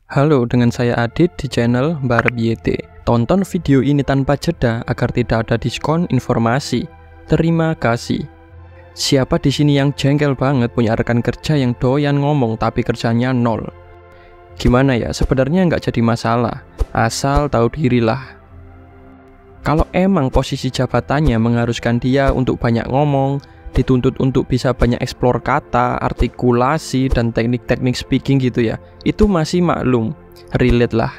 Halo, dengan saya Adit di channel Barep YT. Tonton video ini tanpa jeda agar tidak ada diskon informasi. Terima kasih. Siapa di sini yang jengkel banget punya rekan kerja yang doyan ngomong tapi kerjanya nol? Gimana ya, sebenarnya nggak jadi masalah, asal tahu dirilah. Kalau emang posisi jabatannya mengharuskan dia untuk banyak ngomong, dituntut untuk bisa banyak eksplor kata, artikulasi, dan teknik-teknik speaking gitu ya, itu masih maklum, relate lah.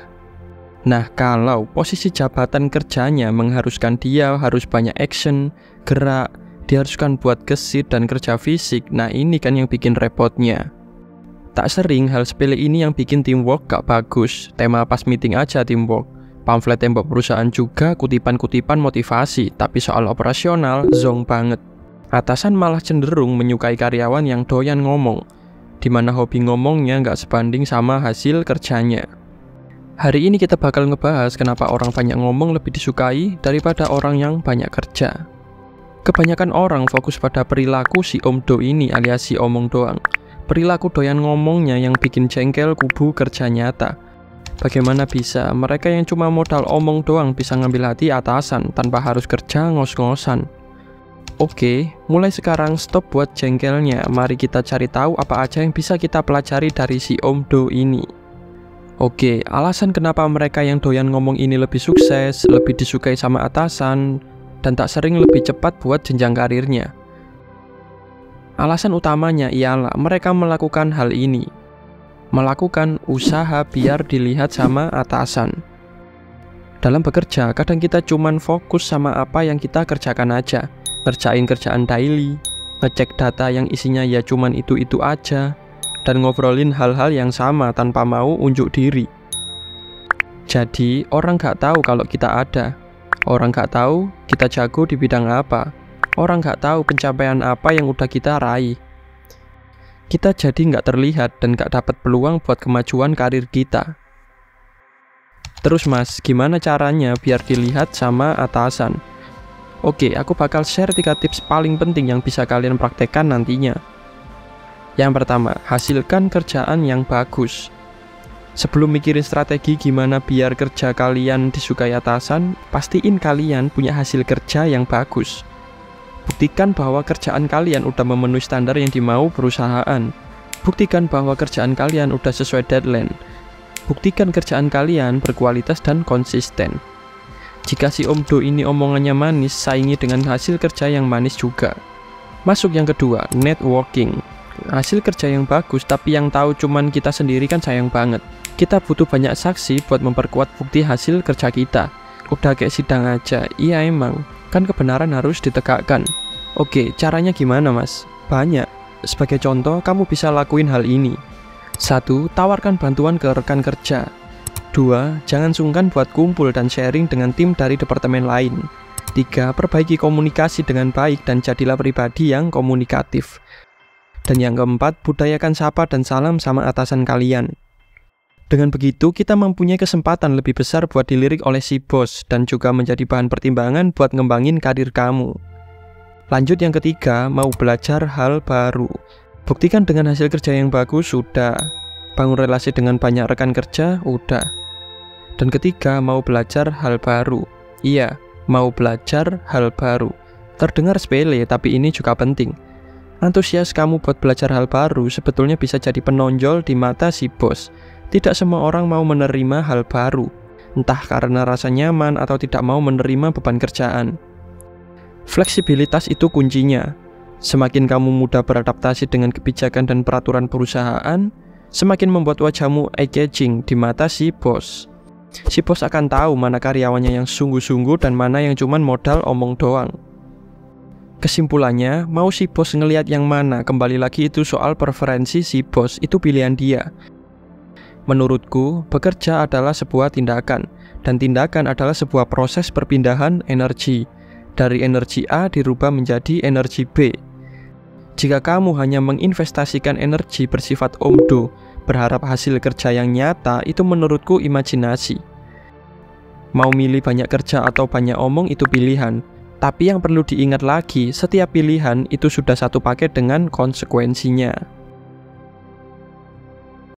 Nah, kalau posisi jabatan kerjanya mengharuskan dia harus banyak action, gerak, diharuskan buat gesit dan kerja fisik, nah ini kan yang bikin repotnya. Tak sering hal sepele ini yang bikin teamwork gak bagus, tema pas meeting aja teamwork. Pamflet tembok perusahaan juga kutipan-kutipan motivasi, tapi soal operasional zonk banget. Atasan malah cenderung menyukai karyawan yang doyan ngomong, dimana hobi ngomongnya nggak sebanding sama hasil kerjanya. Hari ini kita bakal ngebahas kenapa orang banyak ngomong lebih disukai daripada orang yang banyak kerja. Kebanyakan orang fokus pada perilaku si Om Do ini alias si omong doang. Perilaku doyan ngomongnya yang bikin jengkel kubu kerja nyata. Bagaimana bisa mereka yang cuma modal omong doang bisa ngambil hati atasan tanpa harus kerja ngos-ngosan? Oke, mulai sekarang stop buat jengkelnya. Mari kita cari tahu apa aja yang bisa kita pelajari dari si Om Do ini. Oke, alasan kenapa mereka yang doyan ngomong ini lebih sukses, lebih disukai sama atasan, dan tak sering lebih cepat buat jenjang karirnya. Alasan utamanya ialah mereka melakukan hal ini. Melakukan usaha biar dilihat sama atasan. Dalam bekerja, kadang kita cuman fokus sama apa yang kita kerjakan aja. Ngerjain kerjaan daily, ngecek data yang isinya ya cuman itu-itu aja, dan ngobrolin hal-hal yang sama tanpa mau unjuk diri. Jadi, orang gak tahu kalau kita ada. Orang gak tahu kita jago di bidang apa. Orang gak tahu pencapaian apa yang udah kita raih. Kita jadi gak terlihat dan gak dapat peluang buat kemajuan karir kita. Terus mas, gimana caranya biar dilihat sama atasan? Oke, aku bakal share 3 tips paling penting yang bisa kalian praktekkan nantinya. Yang pertama, hasilkan kerjaan yang bagus. Sebelum mikirin strategi gimana biar kerja kalian disukai atasan, pastiin kalian punya hasil kerja yang bagus. Buktikan bahwa kerjaan kalian udah memenuhi standar yang dimau perusahaan. Buktikan bahwa kerjaan kalian udah sesuai deadline. Buktikan kerjaan kalian berkualitas dan konsisten. Jika si Om Do ini omongannya manis, saingi dengan hasil kerja yang manis juga. Masuk yang kedua, networking. Hasil kerja yang bagus, tapi yang tahu cuman kita sendiri kan sayang banget. Kita butuh banyak saksi buat memperkuat bukti hasil kerja kita. Udah kayak sidang aja, iya emang. Kan kebenaran harus ditegakkan. Oke, caranya gimana mas? Banyak. Sebagai contoh, kamu bisa lakuin hal ini. 1. Tawarkan bantuan ke rekan kerja. 2. Jangan sungkan buat kumpul dan sharing dengan tim dari departemen lain. 3. Perbaiki komunikasi dengan baik dan jadilah pribadi yang komunikatif. Dan yang keempat, budayakan sapa dan salam sama atasan kalian. Dengan begitu, kita mempunyai kesempatan lebih besar buat dilirik oleh si bos dan juga menjadi bahan pertimbangan buat ngembangin karir kamu. Lanjut yang ketiga, mau belajar hal baru. Buktikan dengan hasil kerja yang bagus, sudah. Bangun relasi dengan banyak rekan kerja, udah. Dan ketiga, mau belajar hal baru. Iya, mau belajar hal baru. Terdengar sepele, tapi ini juga penting. Antusias kamu buat belajar hal baru sebetulnya bisa jadi penonjol di mata si bos. Tidak semua orang mau menerima hal baru, entah karena rasa nyaman atau tidak mau menerima beban kerjaan. Fleksibilitas itu kuncinya. Semakin kamu mudah beradaptasi dengan kebijakan dan peraturan perusahaan, semakin membuat wajahmu eye-catching di mata si bos. Si bos akan tahu mana karyawannya yang sungguh-sungguh dan mana yang cuman modal omong doang. Kesimpulannya, mau si bos ngelihat yang mana, kembali lagi itu soal preferensi si bos, itu pilihan dia. Menurutku, bekerja adalah sebuah tindakan, dan tindakan adalah sebuah proses perpindahan energi. Dari energi A dirubah menjadi energi B. Jika kamu hanya menginvestasikan energi bersifat Om Do, berharap hasil kerja yang nyata, itu menurutku imajinasi. Mau milih banyak kerja atau banyak omong itu pilihan. Tapi yang perlu diingat lagi, setiap pilihan itu sudah satu paket dengan konsekuensinya.